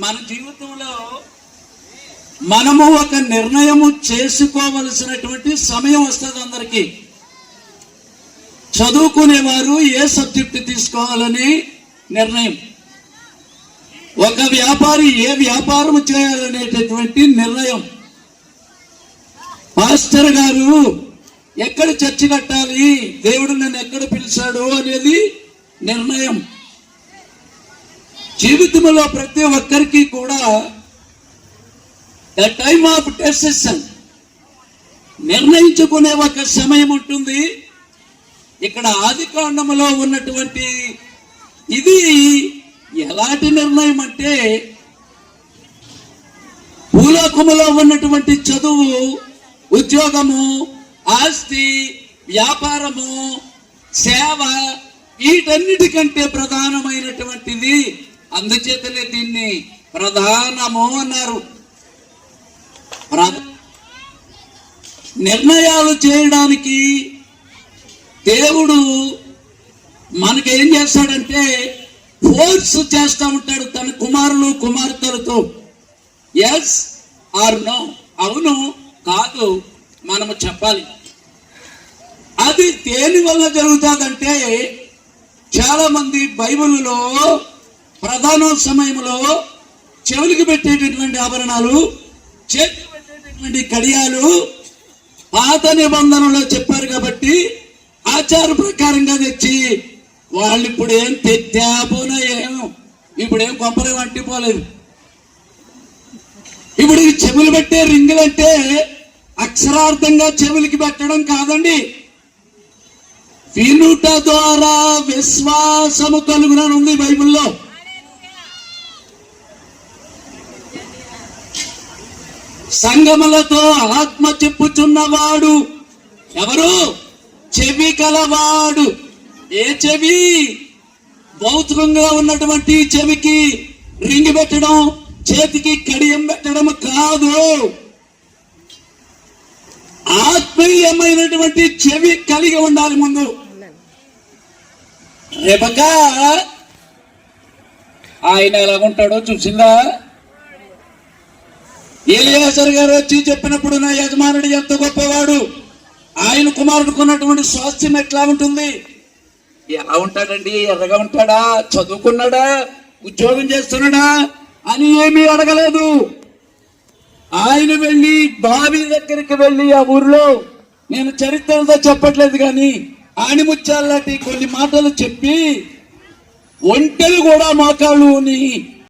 మన జీవితంలో మనము ఒక నిర్ణయము చేసుకోవలసినటువంటి సమయం వస్తుంది. అందరికీ చదువుకునేవారు ఏ సబ్జెక్టు తీసుకోవాలని నిర్ణయం, ఒక వ్యాపారి ఏ వ్యాపారం చేయాలనేటటువంటి నిర్ణయం, మాస్టర్ గారు ఎక్కడ చర్చి కట్టాలి, దేవుడు నన్ను ఎక్కడ పిలిచాడు అనేది నిర్ణయం. జీవితంలో ప్రతి ఒక్కరికి కూడా ద టైమ్ ఆఫ్ డెసిషన్, నిర్ణయించుకునే ఒక సమయం ఉంటుంది. ఇక్కడ ఆదికాండములో ఉన్నటువంటి ఇది ఎలాంటి నిర్ణయం అంటే, భూలోకములో ఉన్నటువంటి చదువు, ఉద్యోగము, ఆస్తి, వ్యాపారము, సేవ, వీటన్నిటికంటే ప్రధానమైనటువంటిది. అందుచేతనే దీన్ని ప్రధానము అన్నారు. నిర్ణయాలు చేయడానికి దేవుడు మనకేం చేస్తాడంటే ఫోర్స్ చేస్తూ ఉంటాడు తన కుమారులు కుమార్తెలతో. ఎస్ ఆర్ నో, అవును కాదు మనము చెప్పాలి. అది దేని వల్ల జరుగుతుందంటే, చాలా మంది బైబిల్లో ప్రధాన సమయంలో చెవులకి పెట్టేటటువంటి ఆభరణాలు, చేతికి పెట్టేటటువంటి కడియాలు పాత నిబంధనలో చెప్పారు కాబట్టి ఆచార ప్రకారంగా తెచ్చి వాళ్ళు ఇప్పుడు ఏం తెచ్చాపోనా ఏమో, ఇప్పుడేం కొంపరే వంటిపోలేదు. ఇప్పుడు ఈ చెవులు పెట్టే రింగులంటే అక్షరార్థంగా చెవులకి పెట్టడం కాదండి, వినుట ద్వారా విశ్వాసము కలుగునని ఉంది బైబిల్లో. సంగములతో ఆత్మ చెప్పుచున్నవాడు ఎవరు? చెవి కలవాడు. ఏ చెవి? భౌతికంగా ఉన్నటువంటి చెవికి రింగి పెట్టడం, చేతికి కడియం పెట్టడం కాదు, ఆత్మీయమైనటువంటి చెవి కలిగి ఉండాలి ముందు. రేపగా ఆయన ఎలాగుంటాడో చూసిందా? ఎలియాజరు గారు వచ్చి చెప్పినప్పుడు నా యజమానుడు ఎంత గొప్పవాడు, ఆయన కుమారుడికి ఉన్నటువంటి స్వాస్థ్యం ఎట్లా ఉంటుంది? ఎలా ఉంటాడండి? ఎర్రగా ఉంటాడా? చదువుకున్నాడా? ఉద్యోగం చేస్తున్నాడా అని ఏమీ అడగలేదు. ఆయన వెళ్ళి బావి దగ్గరికి వెళ్ళి, ఆ ఊరిలో నేను చరిత్రతో చెప్పట్లేదు కానీ ఆణిముత్యాల లాంటి కొన్ని మాటలు చెప్పి ఒంటెలు కూడా మోకాళ్ళుని